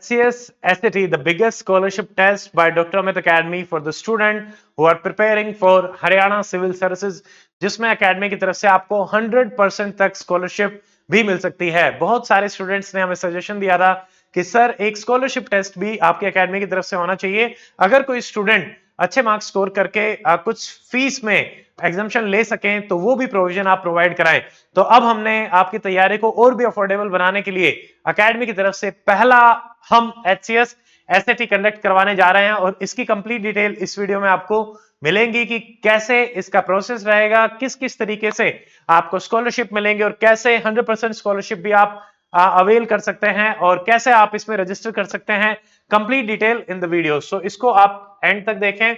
HCS SAT, the biggest scholarship test by Dr. Amit Academy for the student who are preparing for Haryana Civil Services, जिसमें academy की तरफ से आपको 100% तक scholarship भी मिल सकती है। बहुत सारे स्टूडेंट्स ने हमें सजेशन दिया था कि सर एक स्कॉलरशिप टेस्ट भी आपकी अकेडमी की तरफ से होना चाहिए, अगर कोई स्टूडेंट अच्छे मार्क्स स्कोर करके कुछ फीस में एग्जामेशन ले सकें तो वो भी प्रोविजन आप प्रोवाइड कराएं। तो अब हमने आपकी तैयारी को और भी अफोर्डेबल बनाने के लिए अकेडमी की तरफ से पहला हम HCS SAT कंडक्ट करवाने जा रहे हैं और इसकी कंप्लीट डिटेल इस वीडियो में आपको मिलेंगी कि कैसे इसका प्रोसेस रहेगा, किस किस तरीके से आपको स्कॉलरशिप मिलेंगे और कैसे 100% स्कॉलरशिप भी आप अवेल कर सकते हैं और कैसे आप इसमें रजिस्टर कर सकते हैं। Complete detail in the video, so इसको आप एंड तक देखें।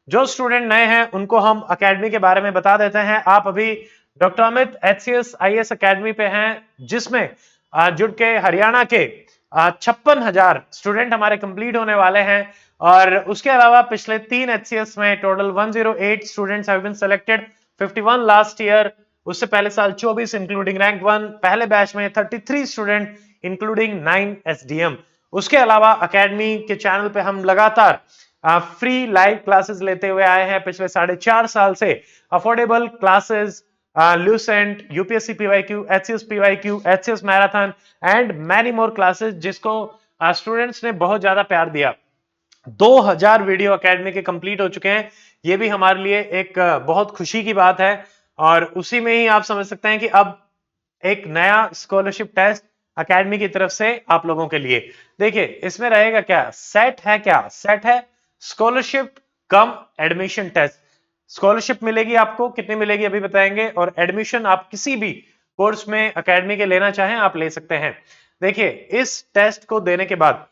जो स्टूडेंट नए हैं उनको हम अकेडमी के बारे में बता देते हैं। आप अभी doctor Amit HCS IAS academy पे हैं, जिसमें जुड़ के हरियाणा के 56,000 स्टूडेंट हमारे कंप्लीट होने वाले हैं और उसके अलावा पिछले 3 HCS में total 108 students have been selected, 51 last year, उससे पहले साल 24 इंक्लूडिंग रैंक 1, पहले बैच में 33 स्टूडेंट इंक्लूडिंग 9 SDM। उसके अलावा अकेडमी के चैनल पे हम लगातार फ्री लाइव क्लासेस लेते हुए आए हैं पिछले 4.5 साल से। Affordable classes, Lucent, UPSC PYQ, HCS PYQ, HCS marathon and many more classes, जिसको स्टूडेंट्स ने बहुत ज्यादा प्यार दिया। 2000 वीडियो अकेडमी के कंप्लीट हो चुके हैं, ये भी हमारे लिए एक बहुत खुशी की बात है। और उसी में ही आप समझ सकते हैं कि अब एक नया स्कॉलरशिप टेस्ट अकेडमी की तरफ से आप लोगों के लिए। देखिए इसमें रहेगा क्या, सेट है, क्या सेट है, स्कॉलरशिप कम एडमिशन टेस्ट। स्कॉलरशिप मिलेगी आपको, कितनी मिलेगी अभी बताएंगे, और एडमिशन आप किसी भी कोर्स में अकेडमी के लेना चाहें आप ले सकते हैं। देखिए इस टेस्ट को देने के बाद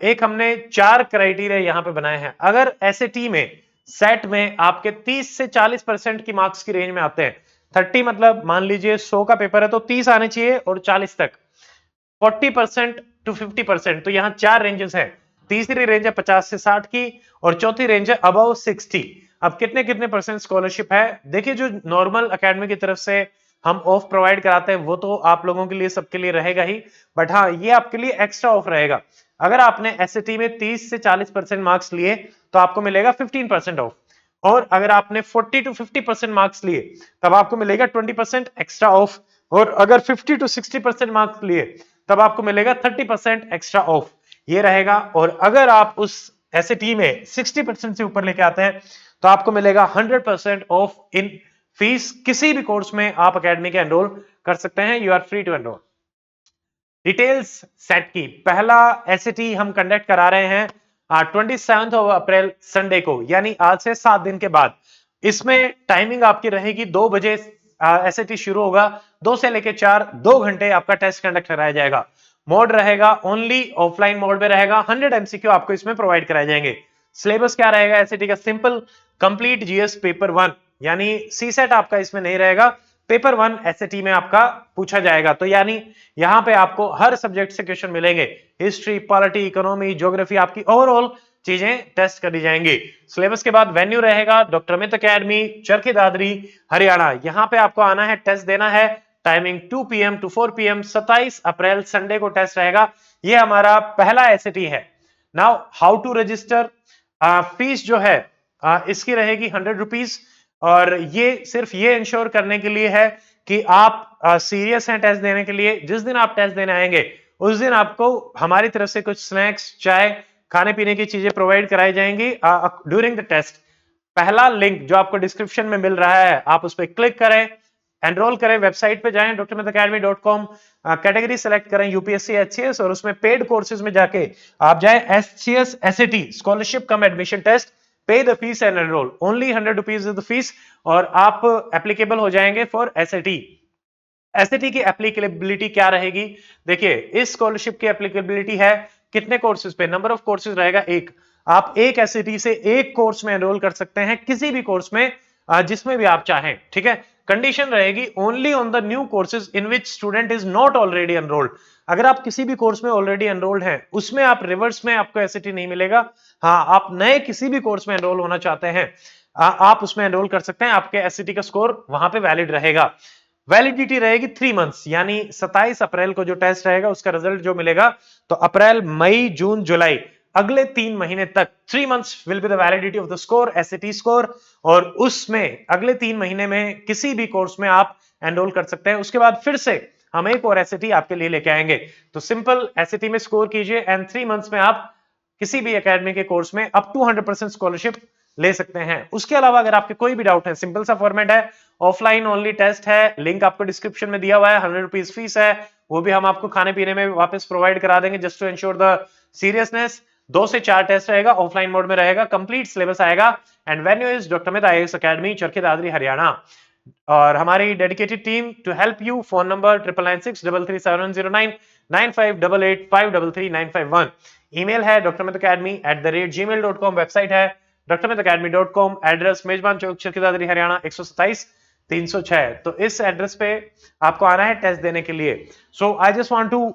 एक हमने 4 क्राइटेरिया यहां पे बनाए हैं। अगर SAT में सेट में आपके 30 से 40% की मार्क्स की रेंज में आते हैं, 30 मतलब मान लीजिए 100 का पेपर है तो 30 आने चाहिए और 40 तक, 40% टू 50%, तो यहाँ 4 रेंजेस हैं। तीसरी रेंज है 50 से 60 की और चौथी रेंज है अबव 60। अब कितने कितने परसेंट स्कॉलरशिप है, देखिए जो नॉर्मल अकेडमी की तरफ से हम ऑफ प्रोवाइड कराते हैं वो तो आप लोगों के लिए सबके लिए रहेगा ही, बट हाँ ये आपके लिए एक्स्ट्रा ऑफ रहेगा। अगर आपने SAT में 30 से 40% मार्क्स लिए तो आपको मिलेगा 15% ऑफ, और अगर आपने 40 टू 50% मार्क्स लिए तब आपको मिलेगा 20% एक्स्ट्रा ऑफ, और अगर 50 टू 60% मार्क्स लिए तब आपको मिलेगा 30% एक्स्ट्रा ऑफ, ये रहेगा। और अगर आप उस SAT में 60% से ऊपर लेके आते हैं तो आपको मिलेगा 100% ऑफ इन फीस। किसी भी कोर्स में आप अकेडमी के एनरोल कर सकते हैं, you are free to enrol. Details set की, पहला SAT हम कंडक्ट करा रहे हैं 27 अप्रैल संडे को, यानी आज से 7 दिन के बाद। इसमें टाइमिंग आपकी रहेगी 2 बजे SAT शुरू होगा, 2 से लेके 4, 2 घंटे आपका टेस्ट कंडक्ट कराया जाएगा। मोड रहेगा ओनली ऑफलाइन मोड में रहेगा, 100 MCQ आपको इसमें प्रोवाइड कराए जाएंगे। सिलेबस क्या रहेगा SAT का, सिंपल कंप्लीट GS पेपर 1, यानी CSET आपका इसमें नहीं रहेगा, पेपर 1 SAT में आपका पूछा जाएगा। तो यानी यहां पे आपको हर सब्जेक्ट से क्वेश्चन मिलेंगे, हिस्ट्री, पॉलिटी, इकोनॉमी, ज्योग्राफी, आपकी ओवरऑल चीजें टेस्ट करी जाएंगी। सिलेबस के बाद वेन्यू रहेगा डॉक्टर अमित अकेडमी, चरखी दादरी, हरियाणा। यहां पे आपको आना है, टेस्ट देना है। Timing 2 PM to 4 PM, 27 April Sunday को टेस्ट रहेगा। ये हमारा पहला SAT है। Now how to register, fees जो है इसकी रहेगी 100 रुपीज, और ये सिर्फ ये इंश्योर करने के लिए है कि आप सीरियस हैं टेस्ट देने के लिए। जिस दिन आप टेस्ट देने आएंगे उस दिन आपको हमारी तरफ से कुछ स्नैक्स, चाय, खाने पीने की चीजें प्रोवाइड कराई जाएंगी ड्यूरिंग द टेस्ट। पहला लिंक जो आपको डिस्क्रिप्शन में मिल रहा है आप उस पर क्लिक करें, एनरोल करें, वेबसाइट पे जाएं drmitacademy.com, कैटेगरी सेलेक्ट करें UPSC HCS, और उसमें पेड कोर्सेज में जाके आप जाएं SCS SAT स्कॉलरशिप कम एडमिशन टेस्ट, पे the fees and enrol, only 100 rupees is the fees, और आप एप्लीकेबल हो जाएंगे फॉर SAT। SAT की एप्लीकेबिलिटी क्या रहेगी, देखिए इस स्कॉलरशिप की एप्लीकेबिलिटी है कितने कोर्सेज पे, नंबर ऑफ कोर्सेज रहेगा 1। आप एक SAT से एक कोर्स में एनरोल कर सकते हैं, किसी भी कोर्स में जिसमें भी आप चाहें, ठीक है। कंडीशन रहेगी only on the new courses in which student is not already enrolled. अगर आप किसी भी कोर्स में ऑलरेडी एनरोल्ड हैं उसमें आप रिवर्स में आपको SAT नहीं मिलेगा। हाँ, आप नए किसी भी कोर्स में एनरोल होना चाहते हैं आप उसमें एनरोल कर सकते हैं, आपके SAT का स्कोर वहां पे वैलिड रहेगा। वैलिडिटी रहेगी 3 मंथ्स, यानी 27 अप्रैल को जो टेस्ट रहेगा उसका रिजल्ट जो मिलेगा, तो अप्रैल, मई, जून, जुलाई, अगले 3 महीने तक 3 months will be the validity of the score, SAT score. और उसमें अगले 3 महीने में किसी भी कोर्स में आप एनरोल कर सकते हैं। उसके बाद फिर से हम एक और एसएटी आपके लिए लेके आएंगे। तो सिंपल एसएटी में स्कोर कीजिए एंड 3 मंथ्स में आप किसी भी एकेडमी के कोर्स में अप टू 100% स्कॉलरशिप ले सकते हैं। उसके अलावा अगर आपके कोई भी डाउट है, सिंपल सा फॉर्मेट है, ऑफलाइन ओनली टेस्ट है, लिंक आपको डिस्क्रिप्शन में दिया हुआ है, 100 रुपीज फीस है, वो भी हम आपको खाने पीने में वापस प्रोवाइड करा देंगे just to ensure the seriousness. 2 से 4 टेस्ट रहेगा, ऑफलाइन मोड में रहेगा, कंप्लीट सिलेबस आएगा and venue is doctor Amit IAS academy, Charkhi Dadri, Haryana. और हमारी dedicated team to help you, phone number 9996337109, 958885339551। Email है drmitacademy@gmail.com, वेबसाइट है drmitacademy.com, एड्रेस मेजबान चौक, चरखी दादरी, हरियाणा 127 306। तो इस एड्रेस पे आपको आना है टेस्ट देने के लिए। So I just want to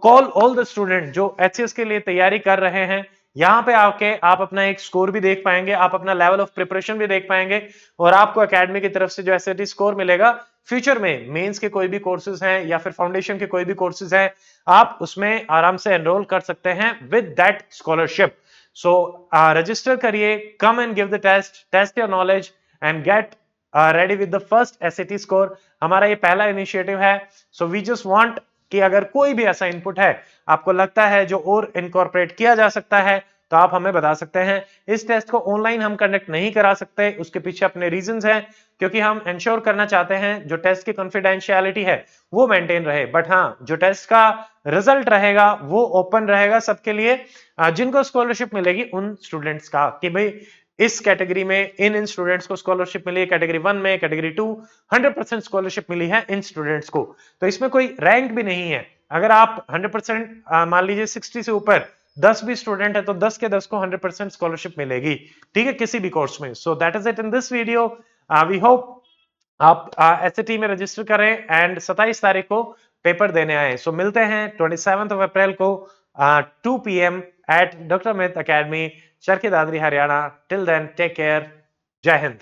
call all the student जो एचसीएस के लिए तैयारी कर रहे हैं। यहां पे आके आप अपना एक स्कोर भी देख पाएंगे, आप अपना लेवल ऑफ प्रिपरेशन भी देख पाएंगे और आपको एकेडमी की तरफ से जो एसएटी स्कोर मिलेगा, फ्यूचर में मेंस के कोई भी कोर्सेज हैं या फिर फाउंडेशन के कोई भी कोर्सेज हैं, आप उसमें आराम से एनरोल कर सकते हैं with that scholarship. So register करिए, come and give the test, test your knowledge and get ready with the first SAT score. हमारा ये पहला इनिशिएटिव है। सो वी जस्ट वांट कि अगर कोई भी ऐसा इनपुट है आपको लगता है जो और इनकॉर्पोरेट किया जा सकता है, तो आप हमें बता सकते हैं। इस टेस्ट को ऑनलाइन हम कंडक्ट नहीं करा सकते, उसके पीछे अपने रीजंस हैं, क्योंकि हम इंश्योर करना चाहते हैं जो टेस्ट की कॉन्फिडेंशियलिटी है वो मेंटेन रहे। बट हाँ, जो टेस्ट का रिजल्ट रहेगा वो ओपन रहेगा सबके लिए, जिनको स्कॉलरशिप मिलेगी उन स्टूडेंट्स का, कि भाई इस कैटेगरी में इन स्टूडेंट्स को स्कॉलरशिप मिली है, कैटेगरी 1 में, कैटेगरी 2 100% स्कॉलरशिप मिली है इन स्टूडेंट्स को। तो इसमें कोई रैंक भी नहीं है। अगर आप 100% मान लीजिए 60 से ऊपर 10 भी स्टूडेंट है तो 10 के 10 को 100% स्कॉलरशिप मिलेगी, ठीक है, किसी भी कोर्स में। So that is it in this video. We hope आप एसएटी में रजिस्टर करें एंड 27 तारीख को पेपर देने आए। सो मिलते हैं 27 ऑफ अप्रैल को 2 PM at doctor Amit academy, Charkhi Dadri, Haryana. Till then take care, जय हिंद।